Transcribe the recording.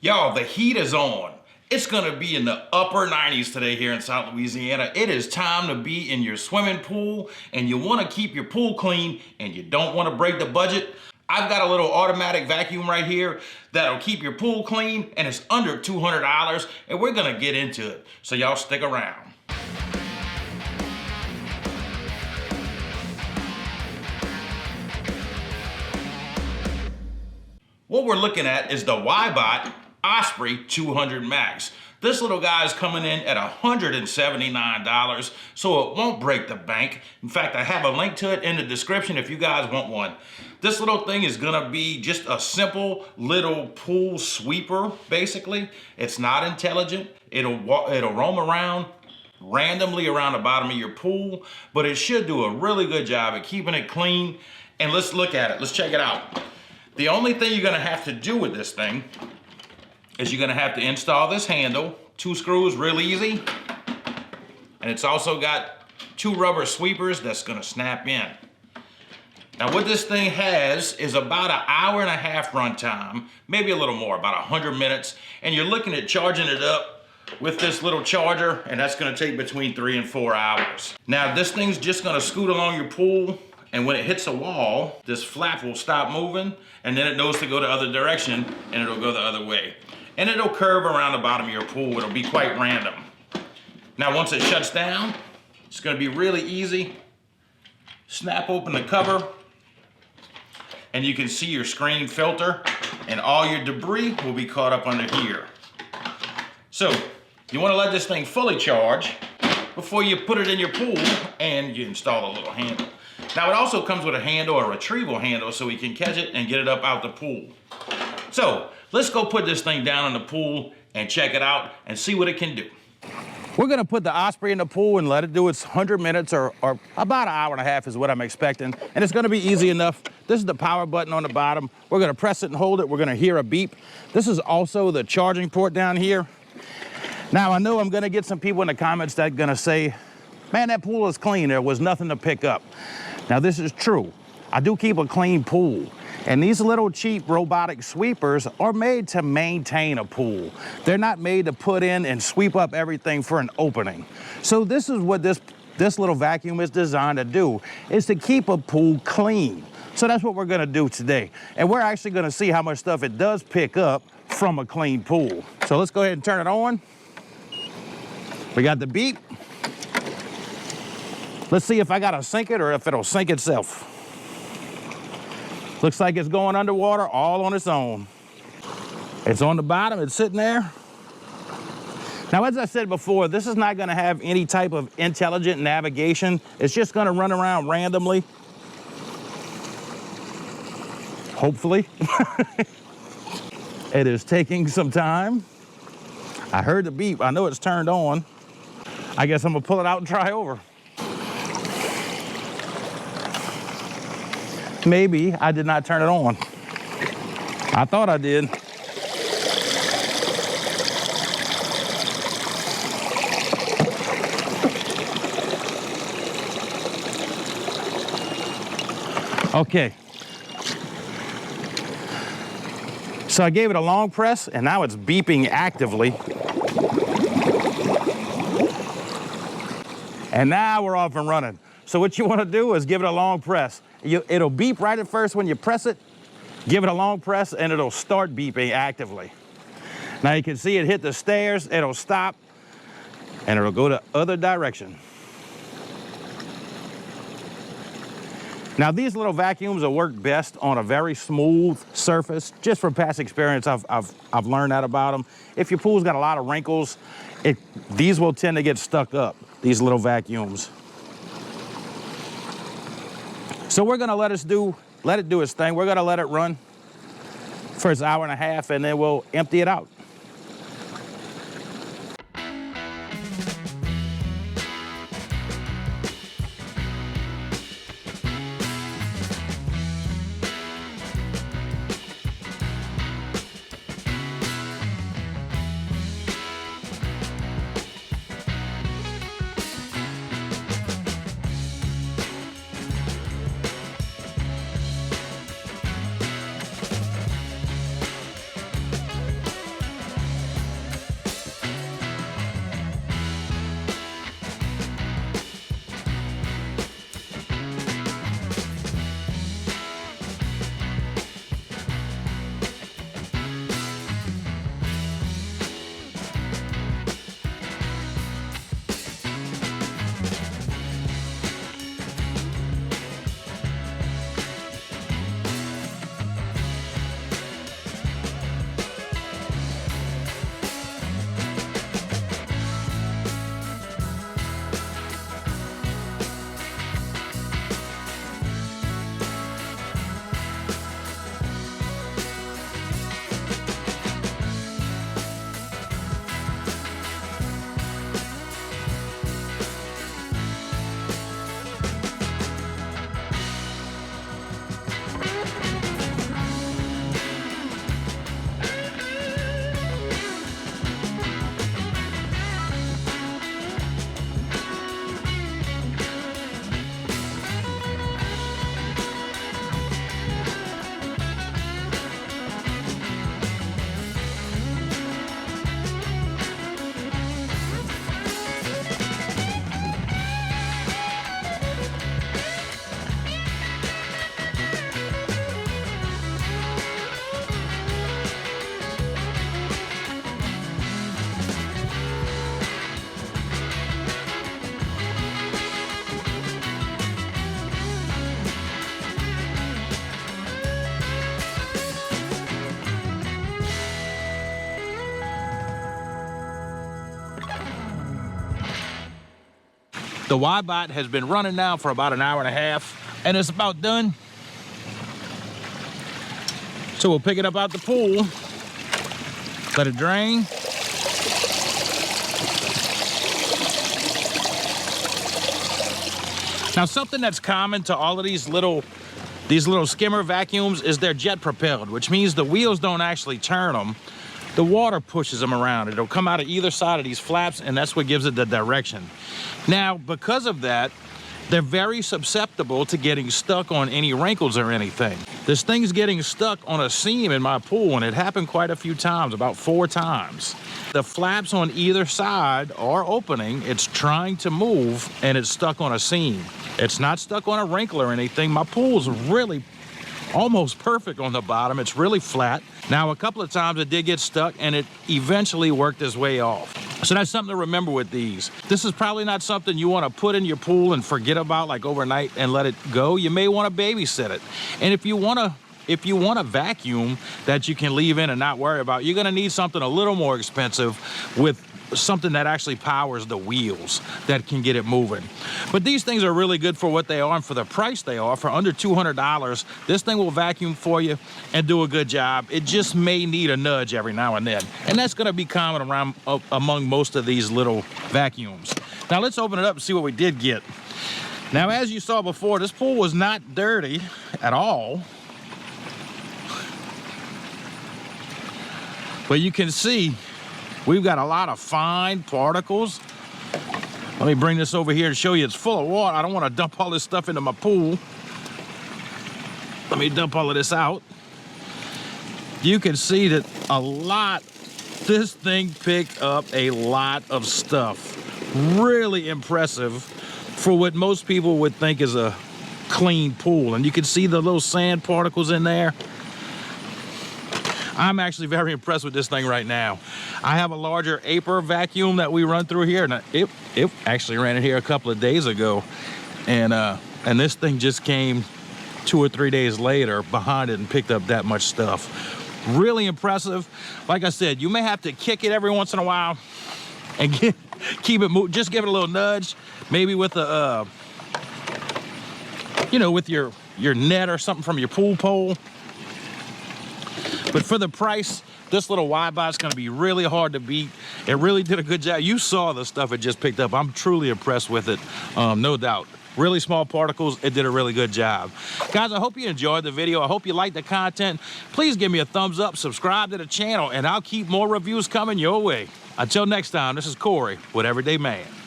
Y'all, the heat is on. It's gonna be in the upper 90s today here in South Louisiana. It is time to be in your swimming pool, and you wanna keep your pool clean and you don't wanna break the budget. I've got a little automatic vacuum right here that'll keep your pool clean, and it's under $200, and we're gonna get into it. So y'all stick around. What we're looking at is the Wybot Osprey 200 Max. This little guy is coming in at $179, so it won't break the bank. In fact, I have a link to it in the description if you guys want one. This little thing is gonna be just a simple little pool sweeper, basically. It's not intelligent. It'll roam around randomly around the bottom of your pool, but it should do a really good job at keeping it clean. And let's look at it, let's check it out. The only thing you're gonna have to do with this thing is you're gonna have to install this handle, 2 screws, real easy. And it's also got 2 rubber sweepers that's gonna snap in. Now what this thing has is about an hour and a half run time, maybe a little more, about 100 minutes. And you're looking at charging it up with this little charger, and that's gonna take between 3 and 4 hours. Now this thing's just gonna scoot along your pool, and when it hits a wall, this flap will stop moving, and then it knows to go the other direction, and it'll go the other way. And it'll curve around the bottom of your pool. It'll be quite random. Now, once it shuts down, it's gonna be really easy. Snap open the cover, and you can see your screen filter, and all your debris will be caught up under here. So, you wanna let this thing fully charge before you put it in your pool, and you install a little handle. Now, it also comes with a handle, a retrieval handle, so we can catch it and get it up out the pool. So, let's go put this thing down in the pool and check it out and see what it can do. We're gonna put the Osprey in the pool and let it do its 100 minutes or about an hour and a half is what I'm expecting. And it's gonna be easy enough. This is the power button on the bottom. We're gonna press it and hold it. We're gonna hear a beep. This is also the charging port down here. Now, I know I'm gonna get some people in the comments that are gonna say, man, that pool is clean. There was nothing to pick up. Now, this is true. I do keep a clean pool. And these little cheap robotic sweepers are made to maintain a pool. They're not made to put in and sweep up everything for an opening. So this is what this little vacuum is designed to do, is to keep a pool clean. So that's what we're gonna do today. And we're actually gonna see how much stuff it does pick up from a clean pool. So let's go ahead and turn it on. We got the beep. Let's see if I gotta sink it or if it'll sink itself. Looks like it's going underwater all on its own. It's on the bottom, it's sitting there. Now, as I said before, this is not gonna have any type of intelligent navigation. It's just gonna run around randomly. Hopefully. It is taking some time. I heard the beep, I know it's turned on. I guess I'm gonna pull it out and try over. Maybe I did not turn it on. I thought I did. Okay. So I gave it a long press, and now it's beeping actively. And now we're off and running. So what you want to do is give it a long press. It'll beep right at first when you press it. Give it a long press and it'll start beeping actively. Now you can see it hit the stairs, it'll stop, and it'll go the other direction. Now these little vacuums will work best on a very smooth surface. Just from past experience, I've learned that about them. If your pool's got a lot of wrinkles, these will tend to get stuck up, these little vacuums. So we're gonna let it do its thing. We're gonna let it run for its hour and a half, and then we'll empty it out. The Wybot has been running now for about an hour and a half, and it's about done. So we'll pick it up out the pool, let it drain. Now, something that's common to all of these little skimmer vacuums is they're jet propelled, which means the wheels don't actually turn them. The water pushes them around. It'll come out of either side of these flaps, and that's what gives it the direction. Now, because of that, they're very susceptible to getting stuck on any wrinkles or anything. This thing's getting stuck on a seam in my pool, and it happened quite a few times, about 4 times. The flaps on either side are opening, it's trying to move, and it's stuck on a seam. It's not stuck on a wrinkle or anything. My pool's really almost perfect on the bottom. It's really flat. Now, a couple of times it did get stuck, and it eventually worked its way off. So that's something to remember with these. This is probably not something you want to put in your pool and forget about like overnight and let it go. You may want to babysit it. And if you want a vacuum that you can leave in and not worry about, you're going to need something a little more expensive with something that actually powers the wheels that can get it moving. But these things are really good for what they are and for the price they are. For under $200, this thing will vacuum for you and do a good job. It just may need a nudge every now and then. And that's going to be common around among most of these little vacuums. Now let's open it up and see what we did get. Now, as you saw before, this pool was not dirty at all. But you can see we've got a lot of fine particles. Let me bring this over here to show you it's full of water. I don't want to dump all this stuff into my pool. Let me dump all of this out. You can see that this thing picked up a lot of stuff. Really impressive for what most people would think is a clean pool. And you can see the little sand particles in there. I'm actually very impressed with this thing right now. I have a larger Aper vacuum that we run through here, and it actually ran in here a couple of days ago, and this thing just came 2 or 3 days later behind it and picked up that much stuff. Really impressive. Like I said, you may have to kick it every once in a while and keep it moving. Just give it a little nudge, maybe with a with your net or something from your pool pole. But for the price, this little Wybot's going to be really hard to beat. It really did a good job. You saw the stuff it just picked up. I'm truly impressed with it, no doubt. Really small particles. It did a really good job. Guys, I hope you enjoyed the video. I hope you liked the content. Please give me a thumbs up, subscribe to the channel, and I'll keep more reviews coming your way. Until next time, this is Corey with Everyday Man.